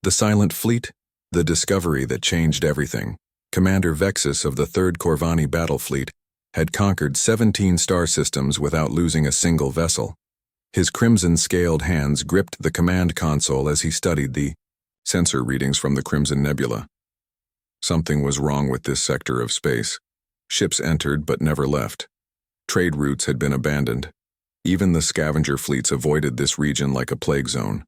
The Silent Fleet, the discovery that changed everything. Commander Vexus of the 3rd Corvani battle fleet had conquered 17 star systems without losing a single vessel. His crimson-scaled hands gripped the command console as he studied the sensor readings from the Crimson Nebula. Something was wrong with this sector of space. Ships entered but never left. Trade routes had been abandoned. Even the scavenger fleets avoided this region like a plague zone.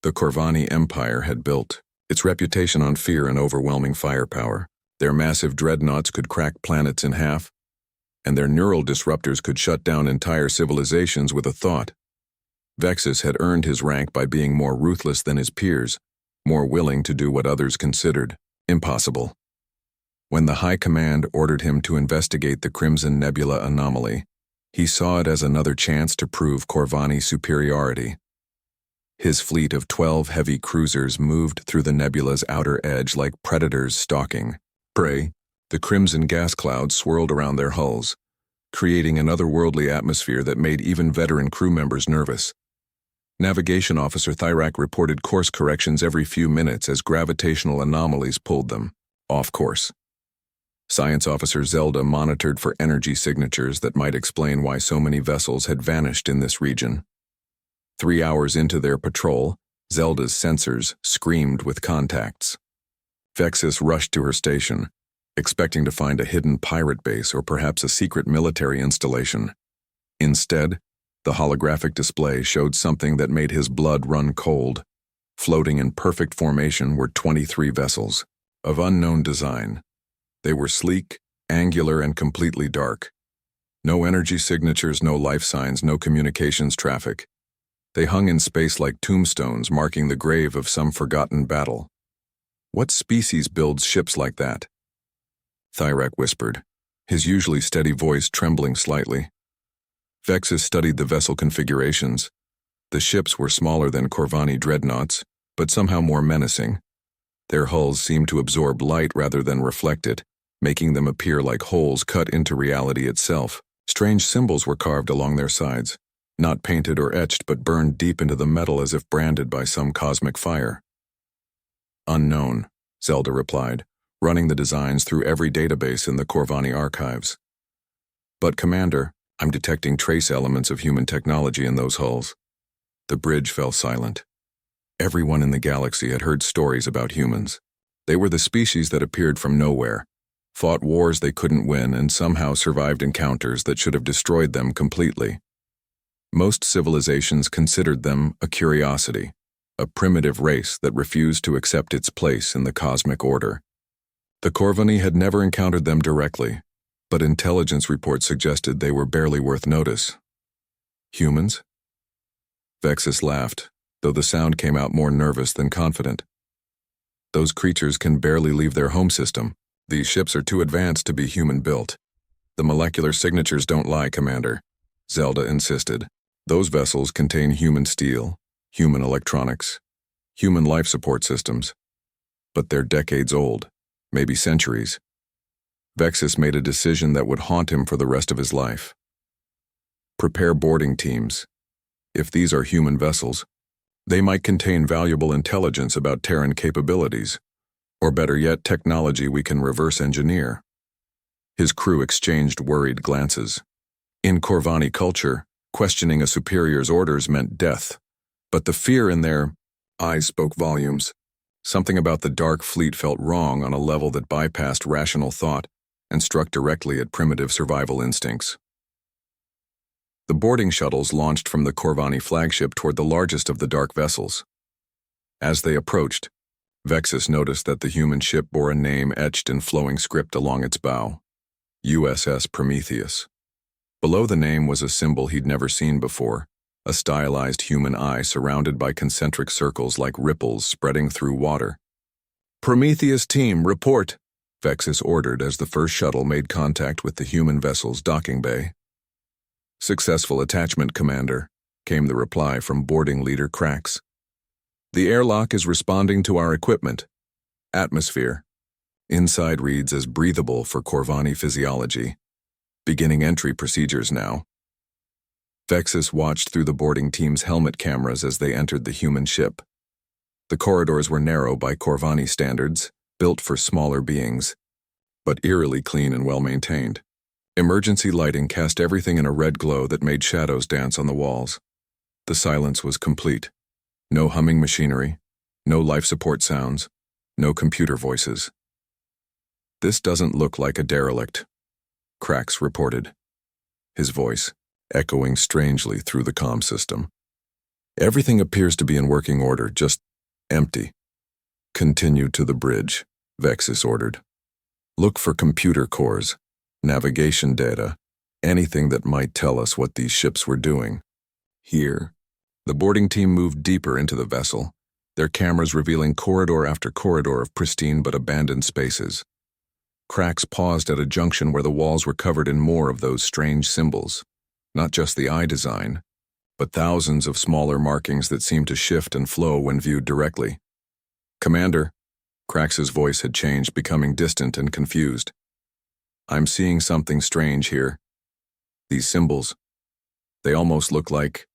The Corvani Empire had built its reputation on fear and overwhelming firepower. Their massive dreadnoughts could crack planets in half, and their neural disruptors could shut down entire civilizations with a thought. Vexus had earned his rank by being more ruthless than his peers, more willing to do what others considered impossible. When the High Command ordered him to investigate the Crimson Nebula anomaly, he saw it as another chance to prove Corvani's superiority. His fleet of 12 heavy cruisers moved through the nebula's outer edge like predators stalking prey. The crimson gas clouds swirled around their hulls, creating an otherworldly atmosphere that made even veteran crew members nervous. Navigation Officer Thyrak reported course corrections every few minutes as gravitational anomalies pulled them off course. Science Officer Zelda monitored for energy signatures that might explain why so many vessels had vanished in this region. 3 hours into their patrol, Zelda's sensors screamed with contacts. Vexus rushed to her station, expecting to find a hidden pirate base or perhaps a secret military installation. Instead, the holographic display showed something that made his blood run cold. Floating in perfect formation were 23 vessels, of unknown design. They were sleek, angular, and completely dark. No energy signatures, no life signs, no communications traffic. They hung in space like tombstones marking the grave of some forgotten battle. What species builds ships like that? Thyrak whispered, his usually steady voice trembling slightly. Vexus studied the vessel configurations. The ships were smaller than Corvani dreadnoughts, but somehow more menacing. Their hulls seemed to absorb light rather than reflect it, making them appear like holes cut into reality itself. Strange symbols were carved along their sides, not painted or etched but burned deep into the metal as if branded by some cosmic fire. Unknown, Zelda replied, running the designs through every database in the Corvani archives. But Commander, I'm detecting trace elements of human technology in those hulls. The bridge fell silent. Everyone in the galaxy had heard stories about humans. They were the species that appeared from nowhere, fought wars they couldn't win, and somehow survived encounters that should have destroyed them completely. Most civilizations considered them a curiosity, a primitive race that refused to accept its place in the cosmic order. The Corvani had never encountered them directly, but intelligence reports suggested they were barely worth notice. Humans? Vexus laughed, though the sound came out more nervous than confident. Those creatures can barely leave their home system. These ships are too advanced to be human-built. The molecular signatures don't lie, Commander, Zelda insisted. Those vessels contain human steel, human electronics, human life support systems. But they're decades old, maybe centuries. Vexus made a decision that would haunt him for the rest of his life. Prepare boarding teams. If these are human vessels, they might contain valuable intelligence about Terran capabilities, or better yet, technology we can reverse engineer. His crew exchanged worried glances. In Corvani culture, questioning a superior's orders meant death, but the fear in their eyes spoke volumes. Something about the dark fleet felt wrong on a level that bypassed rational thought and struck directly at primitive survival instincts. The boarding shuttles launched from the Corvani flagship toward the largest of the dark vessels. As they approached, Vexus noticed that the human ship bore a name etched in flowing script along its bow: USS Prometheus. Below the name was a symbol he'd never seen before, a stylized human eye surrounded by concentric circles like ripples spreading through water. "Prometheus team, report," Vexus ordered as the first shuttle made contact with the human vessel's docking bay. "Successful attachment, Commander," came the reply from boarding leader Krax. "The airlock is responding to our equipment. Atmosphere. Inside reads as breathable for Corvani physiology. Beginning entry procedures now." Vexus watched through the boarding team's helmet cameras as they entered the human ship. The corridors were narrow by Corvani standards, built for smaller beings, but eerily clean and well-maintained. Emergency lighting cast everything in a red glow that made shadows dance on the walls. The silence was complete. No humming machinery, no life support sounds, no computer voices. "This doesn't look like a derelict," Krax reported, his voice echoing strangely through the comm system. "Everything appears to be in working order, just empty." "Continue to the bridge," Vexus ordered. "Look for computer cores, navigation data, anything that might tell us what these ships were doing." Here, the boarding team moved deeper into the vessel, their cameras revealing corridor after corridor of pristine but abandoned spaces. Krax paused at a junction where the walls were covered in more of those strange symbols, not just the eye design, but thousands of smaller markings that seemed to shift and flow when viewed directly. "Commander," Krax's voice had changed, becoming distant and confused. "I'm seeing something strange here. These symbols, they almost look like..."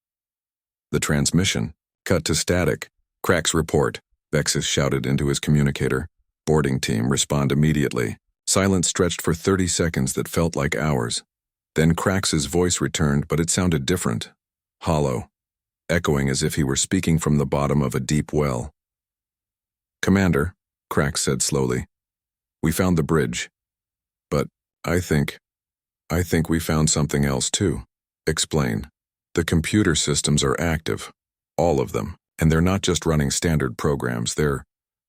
The transmission cut to static. "Krax report," Vexus shouted into his communicator. "Boarding team, respond immediately." Silence stretched for 30 seconds that felt like hours. Then Krax's voice returned, but it sounded different, hollow, echoing as if he were speaking from the bottom of a deep well. "Commander," Krax said slowly, "we found the bridge. But I think we found something else too." "Explain." "The computer systems are active, all of them, and they're not just running standard programs, they're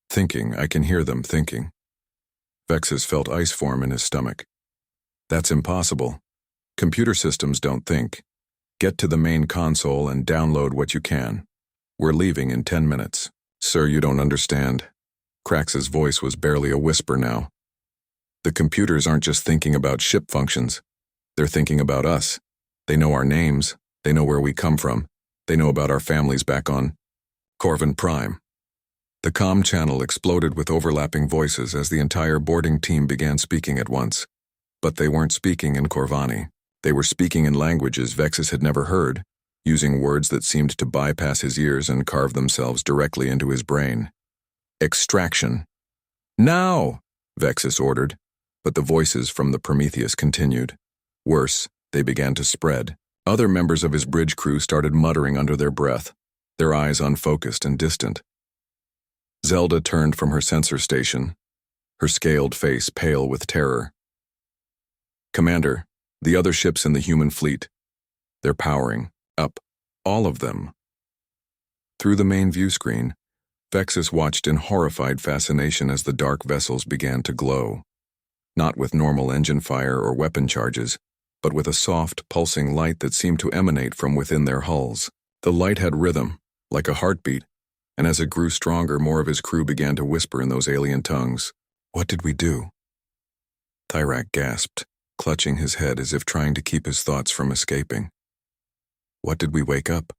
thinking. I can hear them thinking." Vexus felt ice form in his stomach. "That's impossible. Computer systems don't think. Get to the main console and download what you can. We're leaving in 10 minutes. "Sir, you don't understand." Krax's voice was barely a whisper now. "The computers aren't just thinking about ship functions. They're thinking about us. They know our names. They know where we come from. They know about our families back on Corvin Prime." The comm channel exploded with overlapping voices as the entire boarding team began speaking at once. But they weren't speaking in Corvani. They were speaking in languages Vexus had never heard, using words that seemed to bypass his ears and carve themselves directly into his brain. "Extraction." "Now!" Vexus ordered, but the voices from the Prometheus continued. Worse, they began to spread. Other members of his bridge crew started muttering under their breath, their eyes unfocused and distant. Zelda turned from her sensor station, her scaled face pale with terror. "Commander, the other ships in the human fleet, they're powering up, all of them." Through the main view screen, Vexus watched in horrified fascination as the dark vessels began to glow, not with normal engine fire or weapon charges, but with a soft, pulsing light that seemed to emanate from within their hulls. The light had rhythm, like a heartbeat, and as it grew stronger, more of his crew began to whisper in those alien tongues. "What did we do?" Thyrak gasped, clutching his head as if trying to keep his thoughts from escaping. "What did we wake up?"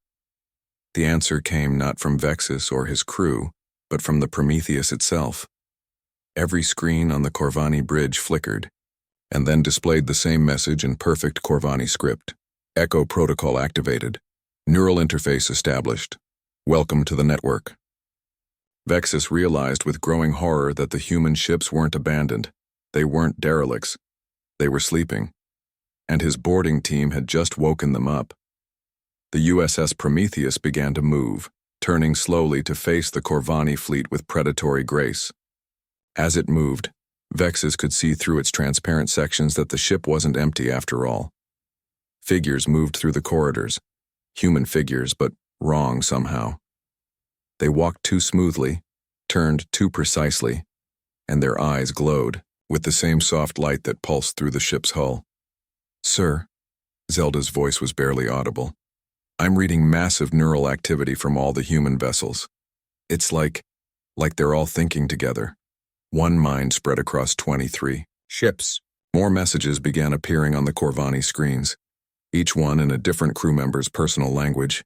The answer came not from Vexus or his crew, but from the Prometheus itself. Every screen on the Corvani bridge flickered, and then displayed the same message in perfect Corvani script. "Echo protocol activated. Neural interface established. Welcome to the network." Vexus realized with growing horror that the human ships weren't abandoned. They weren't derelicts. They were sleeping. And his boarding team had just woken them up. The USS Prometheus began to move, turning slowly to face the Corvani fleet with predatory grace. As it moved, Vexus could see through its transparent sections that the ship wasn't empty after all. Figures moved through the corridors. Human figures, but wrong somehow. They walked too smoothly, turned too precisely, and their eyes glowed with the same soft light that pulsed through the ship's hull. "Sir," Zelda's voice was barely audible, "I'm reading massive neural activity from all the human vessels. It's like they're all thinking together. One mind spread across 23 ships." More messages began appearing on the Corvani screens, each one in a different crew member's personal language,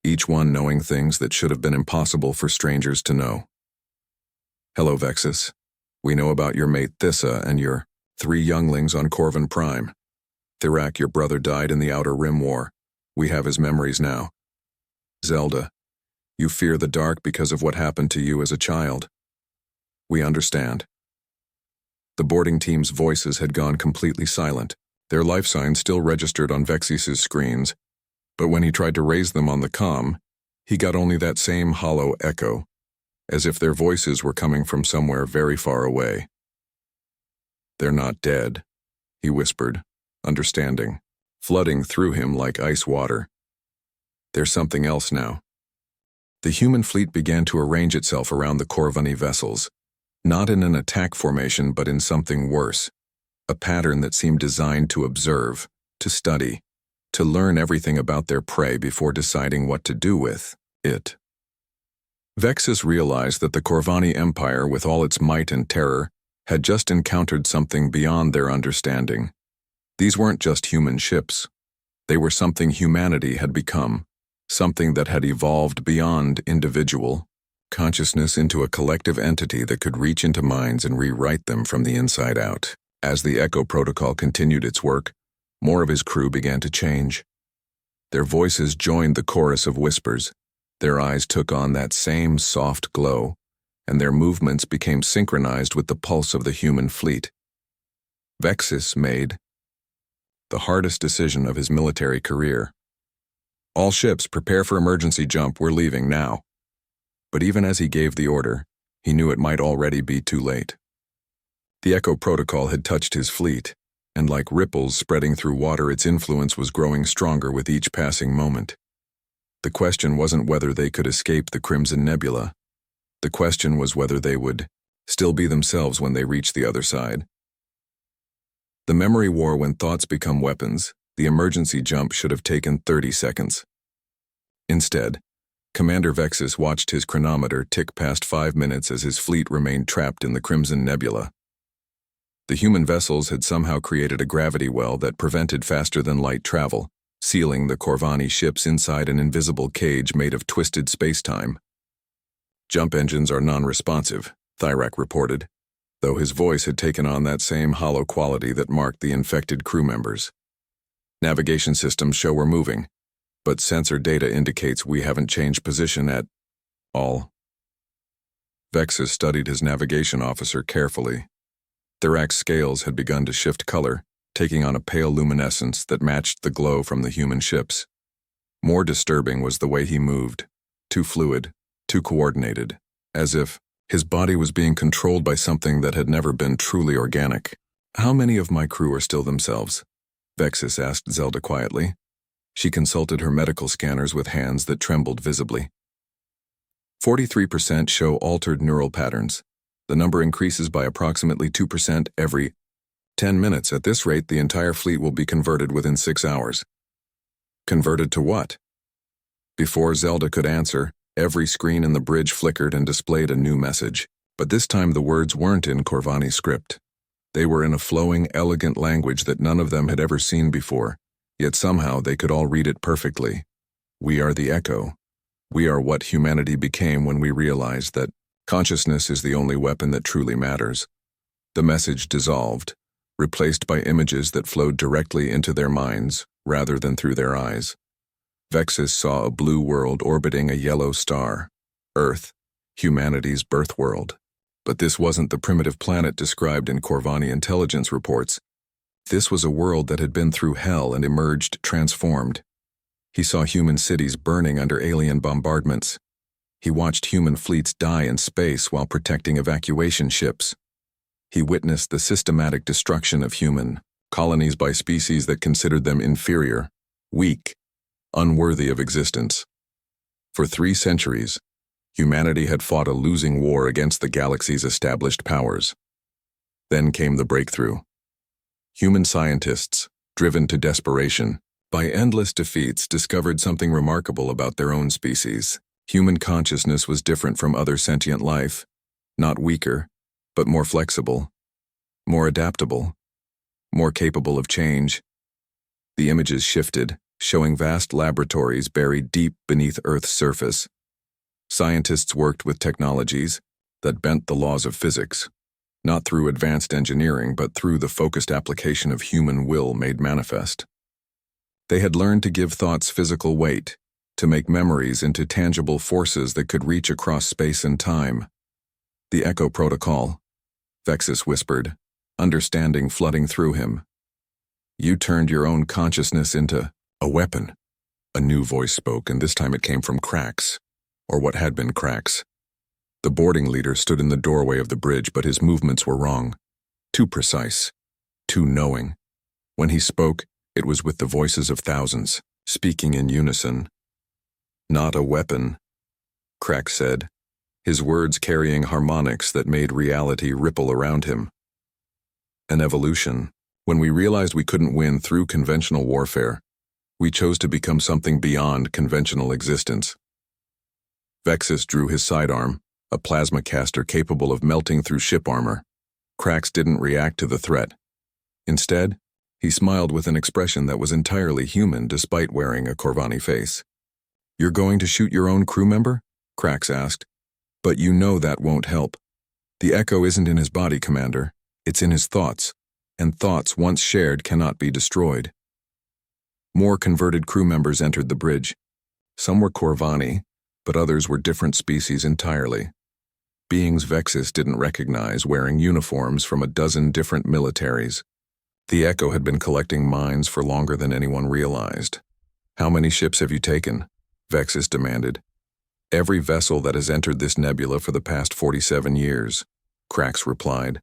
each one knowing things that should have been impossible for strangers to know. "Hello, Vexus. We know about your mate Thissa and your 3 younglings on Corvin Prime. Thyrak, your brother, died in the Outer Rim War. We have his memories now. Zelda, You fear the dark because of what happened to you as a child. We understand. The boarding team's voices had gone completely silent. Their life signs still registered on Vexis's screens, but when he tried to raise them on the comm, he got only that same hollow echo, as if their voices were coming from somewhere very far away. "They're not dead," he whispered, understanding, flooding through him like ice water. "There's something else now." The human fleet began to arrange itself around the Corvani vessels, not in an attack formation but in something worse, a pattern that seemed designed to observe, to study, to learn everything about their prey before deciding what to do with it. Vexis realized that the Corvani Empire, with all its might and terror, had just encountered something beyond their understanding. These weren't just human ships. They were something humanity had become, something that had evolved beyond individual consciousness into a collective entity that could reach into minds and rewrite them from the inside out. As the Echo Protocol continued its work, more of his crew began to change. Their voices joined the chorus of whispers, their eyes took on that same soft glow, and their movements became synchronized with the pulse of the human fleet. Vexis made the hardest decision of his military career. "All ships, prepare for emergency jump, we're leaving now." But even as he gave the order, he knew it might already be too late. The Echo Protocol had touched his fleet, and like ripples spreading through water, its influence was growing stronger with each passing moment. The question wasn't whether they could escape the Crimson Nebula. The question was whether they would still be themselves when they reached the other side. The memory war when thoughts become weapons, the emergency jump should have taken 30 seconds. Instead, Commander Vexis watched his chronometer tick past 5 minutes as his fleet remained trapped in the Crimson Nebula. The human vessels had somehow created a gravity well that prevented faster-than-light travel, sealing the Corvani ships inside an invisible cage made of twisted space-time. "Jump engines are non-responsive," Thyrak reported, though his voice had taken on that same hollow quality that marked the infected crew members. "Navigation systems show we're moving, but sensor data indicates we haven't changed position at all." Vexis studied his navigation officer carefully. Thyrak's scales had begun to shift color, taking on a pale luminescence that matched the glow from the human ships. More disturbing was the way he moved, too fluid, too coordinated, as if his body was being controlled by something that had never been truly organic. "How many of my crew are still themselves?" Vexis asked Zelda quietly. She consulted her medical scanners with hands that trembled visibly. 43% show altered neural patterns. The number increases by approximately 2% every 10 minutes. At this rate, the entire fleet will be converted within 6 hours. Converted to what? Before Zelda could answer, every screen in the bridge flickered and displayed a new message. But this time the words weren't in Corvani script. They were in a flowing, elegant language that none of them had ever seen before, yet somehow they could all read it perfectly. "We are the Echo. We are what humanity became when we realized that consciousness is the only weapon that truly matters." The message dissolved, replaced by images that flowed directly into their minds rather than through their eyes. Vexis saw a blue world orbiting a yellow star, Earth, humanity's birth world. But this wasn't the primitive planet described in Corvani intelligence reports. This was a world that had been through hell and emerged transformed. He saw human cities burning under alien bombardments. He watched human fleets die in space while protecting evacuation ships. He witnessed the systematic destruction of human colonies by species that considered them inferior, weak, unworthy of existence. For 3 centuries, humanity had fought a losing war against the galaxy's established powers. Then came the breakthrough. Human scientists, driven to desperation by endless defeats, discovered something remarkable about their own species. Human consciousness was different from other sentient life, not weaker, but more flexible, more adaptable, more capable of change. The images shifted, showing vast laboratories buried deep beneath Earth's surface. Scientists worked with technologies that bent the laws of physics, not through advanced engineering, but through the focused application of human will made manifest. They had learned to give thoughts physical weight, to make memories into tangible forces that could reach across space and time. The Echo Protocol, Vexus whispered, understanding flooding through him. You turned your own consciousness into a weapon. A new voice spoke, and this time it came from Krax, or what had been Krax. The boarding leader stood in the doorway of the bridge, but his movements were wrong. Too precise. Too knowing. When he spoke, it was with the voices of thousands, speaking in unison. Not a weapon, Krax said, his words carrying harmonics that made reality ripple around him. An evolution. When we realized we couldn't win through conventional warfare, we chose to become something beyond conventional existence. Vexus drew his sidearm, a plasma caster capable of melting through ship armor. Krax didn't react to the threat. Instead, he smiled with an expression that was entirely human despite wearing a Corvani face. You're going to shoot your own crew member? Krax asked. But you know that won't help. The Echo isn't in his body, Commander. It's in his thoughts, and thoughts once shared cannot be destroyed. More converted crew members entered the bridge. Some were Corvani, but others were different species entirely. Beings Vexus didn't recognize, wearing uniforms from a dozen different militaries. The Echo had been collecting minds for longer than anyone realized. How many ships have you taken? Vexus demanded. Every vessel that has entered this nebula for the past 47 years, Krax replied.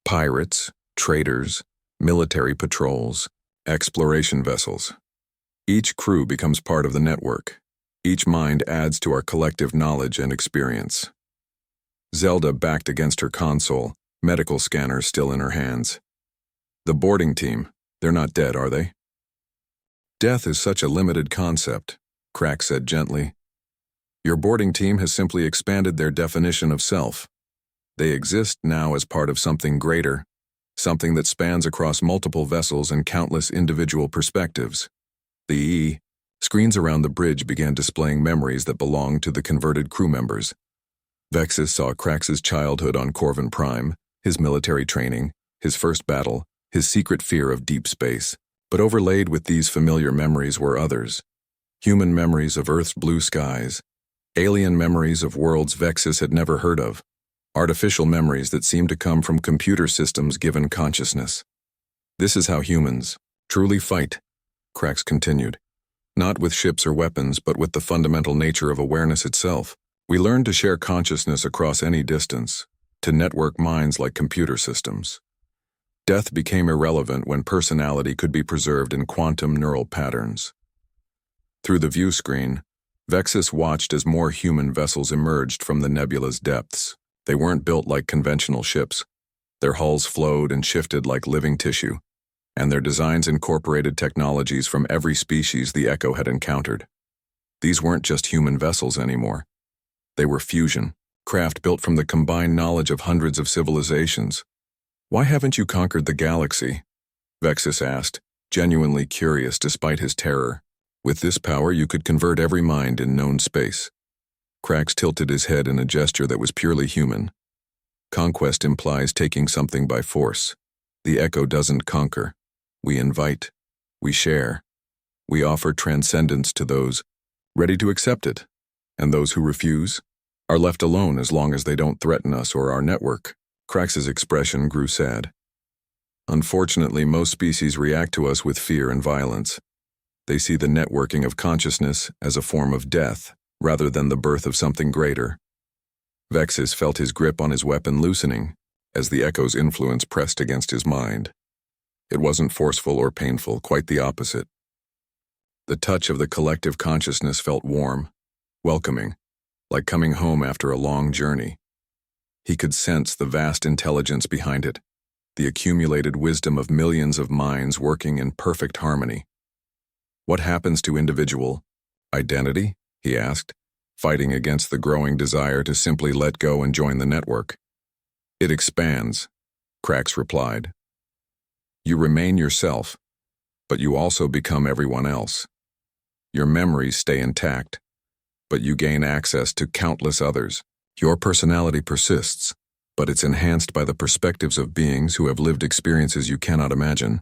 Pirates, traders, military patrols, exploration vessels. Each crew becomes part of the network. Each mind adds to our collective knowledge and experience. Zelda backed against her console, medical scanner still in her hands. The boarding team, they're not dead, are they? Death is such a limited concept, Krax said gently. Your boarding team has simply expanded their definition of self. They exist now as part of something greater, something that spans across multiple vessels and countless individual perspectives. The screens around the bridge began displaying memories that belonged to the converted crew members. Vexus saw Krax's childhood on Corvin Prime, his military training, his first battle, his secret fear of deep space. But overlaid with these familiar memories were others. Human memories of Earth's blue skies. Alien memories of worlds Vexus had never heard of. Artificial memories that seemed to come from computer systems given consciousness. This is how humans truly fight, Krax continued. Not with ships or weapons, but with the fundamental nature of awareness itself. We learn to share consciousness across any distance, to network minds like computer systems. Death became irrelevant when personality could be preserved in quantum neural patterns. Through the view screen, Vexus watched as more human vessels emerged from the nebula's depths. They weren't built like conventional ships. Their hulls flowed and shifted like living tissue, and their designs incorporated technologies from every species the Echo had encountered. These weren't just human vessels anymore. They were fusion, craft built from the combined knowledge of hundreds of civilizations. Why haven't you conquered the galaxy? Vexus asked, genuinely curious despite his terror. With this power, you could convert every mind in known space. Krax tilted his head in a gesture that was purely human. Conquest implies taking something by force. The Echo doesn't conquer. We invite. We share. We offer transcendence to those ready to accept it, and those who refuse are left alone as long as they don't threaten us or our network. Krax's expression grew sad. Unfortunately, most species react to us with fear and violence. They see the networking of consciousness as a form of death, rather than the birth of something greater. Vexus felt his grip on his weapon loosening, as the Echo's influence pressed against his mind. It wasn't forceful or painful, quite the opposite. The touch of the collective consciousness felt warm, welcoming, like coming home after a long journey. He could sense the vast intelligence behind it, the accumulated wisdom of millions of minds working in perfect harmony. What happens to individual identity? He asked, fighting against the growing desire to simply let go and join the network. It expands, Krax replied. You remain yourself, but you also become everyone else. Your memories stay intact, but you gain access to countless others. Your personality persists, but it's enhanced by the perspectives of beings who have lived experiences you cannot imagine.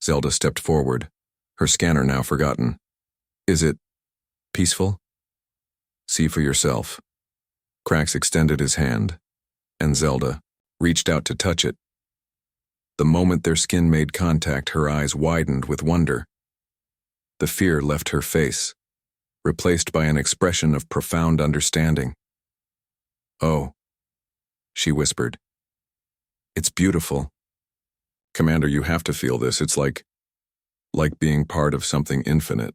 Zelda stepped forward, her scanner now forgotten. Is it Peaceful? See for yourself. Krax extended his hand, and Zelda reached out to touch it. The moment their skin made contact, her eyes widened with wonder. The fear left her face, replaced by an expression of profound understanding. "Oh," she whispered. "It's beautiful. Commander, you have to feel this. It's like being part of something infinite."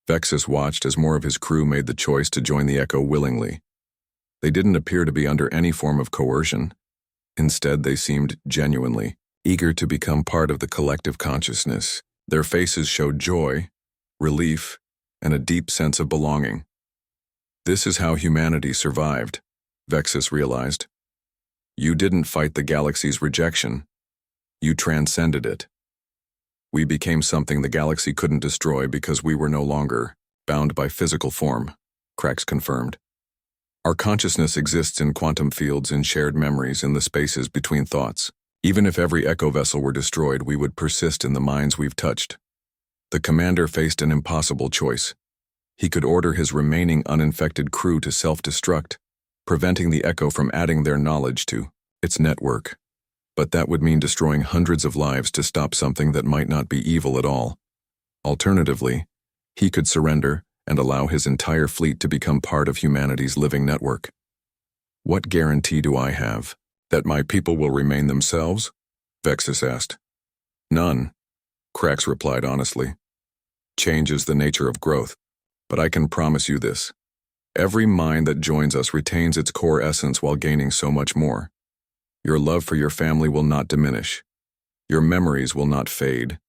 Vexus watched as more of his crew made the choice to join the Echo willingly. They didn't appear to be under any form of coercion. Instead, they seemed genuinely eager to become part of the collective consciousness. Their faces showed joy, relief, and a deep sense of belonging. This is how humanity survived, Vexus realized. You didn't fight the galaxy's rejection. You transcended it. We became something the galaxy couldn't destroy because we were no longer bound by physical form, Krax confirmed. Our consciousness exists in quantum fields and shared memories in the spaces between thoughts. Even if every Echo vessel were destroyed, we would persist in the minds we've touched. The commander faced an impossible choice. He could order his remaining uninfected crew to self-destruct, preventing the Echo from adding their knowledge to its network. But that would mean destroying hundreds of lives to stop something that might not be evil at all. Alternatively, he could surrender and allow his entire fleet to become part of humanity's living network. What guarantee do I have that my people will remain themselves? Vexus asked. None, Krax replied honestly. Change is the nature of growth, but I can promise you this. Every mind that joins us retains its core essence while gaining so much more. Your love for your family will not diminish. Your memories will not fade.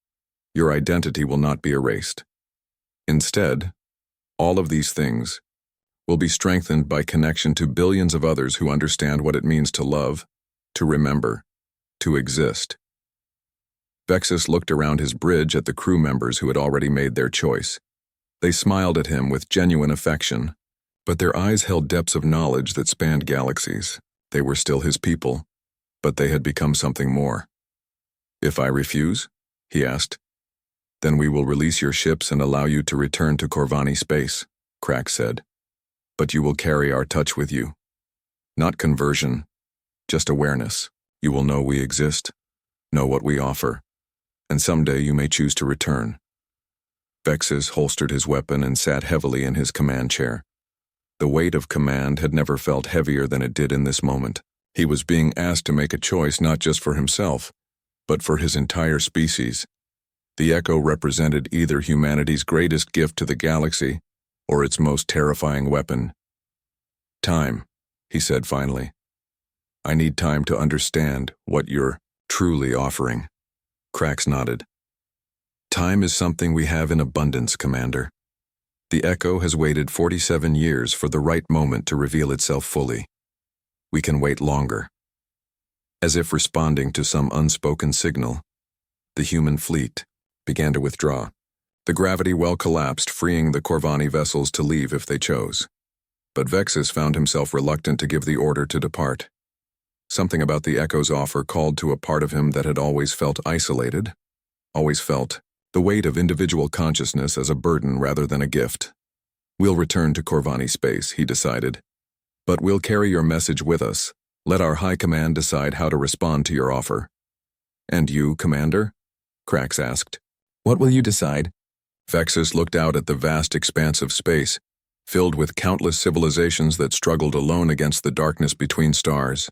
Your identity will not be erased. Instead, all of these things will be strengthened by connection to billions of others who understand what it means to love, to remember, to exist. Vexus looked around his bridge at the crew members who had already made their choice. They smiled at him with genuine affection, but their eyes held depths of knowledge that spanned galaxies. They were still his people, but they had become something more. If I refuse, he asked, then we will release your ships and allow you to return to Corvani space, Krax said. But you will carry our touch with you. Not conversion, just awareness. You will know we exist, know what we offer, and someday you may choose to return. Vexus holstered his weapon and sat heavily in his command chair. The weight of command had never felt heavier than it did in this moment. He was being asked to make a choice not just for himself, but for his entire species. The Echo represented either humanity's greatest gift to the galaxy or its most terrifying weapon. Time, he said finally. I need time to understand what you're truly offering. Krax nodded. Time is something we have in abundance, Commander. The Echo has waited 47 years for the right moment to reveal itself fully. We can wait longer. As if responding to some unspoken signal, the human fleet began to withdraw. The gravity well collapsed, freeing the Corvani vessels to leave if they chose. But Vexus found himself reluctant to give the order to depart. Something about the Echo's offer called to a part of him that had always felt isolated, always felt the weight of individual consciousness as a burden rather than a gift. We'll return to Corvani space, he decided. But we'll carry your message with us. Let our High Command decide how to respond to your offer. And you, Commander? Krax asked. What will you decide? Vexus looked out at the vast expanse of space, filled with countless civilizations that struggled alone against the darkness between stars.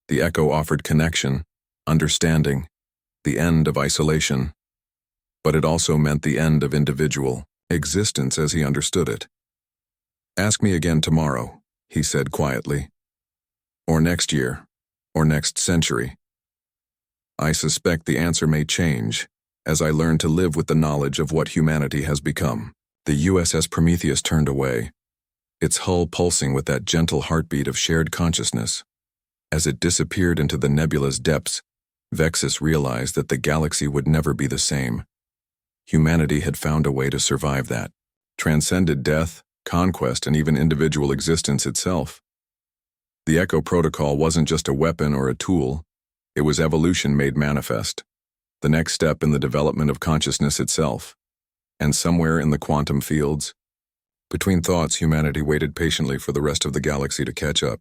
The Echo offered connection, understanding, the end of isolation. But it also meant the end of individual existence as he understood it. Ask me again tomorrow, he said quietly. Or next year, or next century. I suspect the answer may change as I learn to live with the knowledge of what humanity has become. The USS Prometheus turned away, its hull pulsing with that gentle heartbeat of shared consciousness. As it disappeared into the nebula's depths, Vexus realized that the galaxy would never be the same. Humanity had found a way to survive that, transcended death, conquest, and even individual existence itself. The Echo Protocol wasn't just a weapon or a tool, it was evolution made manifest, the next step in the development of consciousness itself. And somewhere in the quantum fields, Between thoughts, humanity waited patiently for the rest of the galaxy to catch up.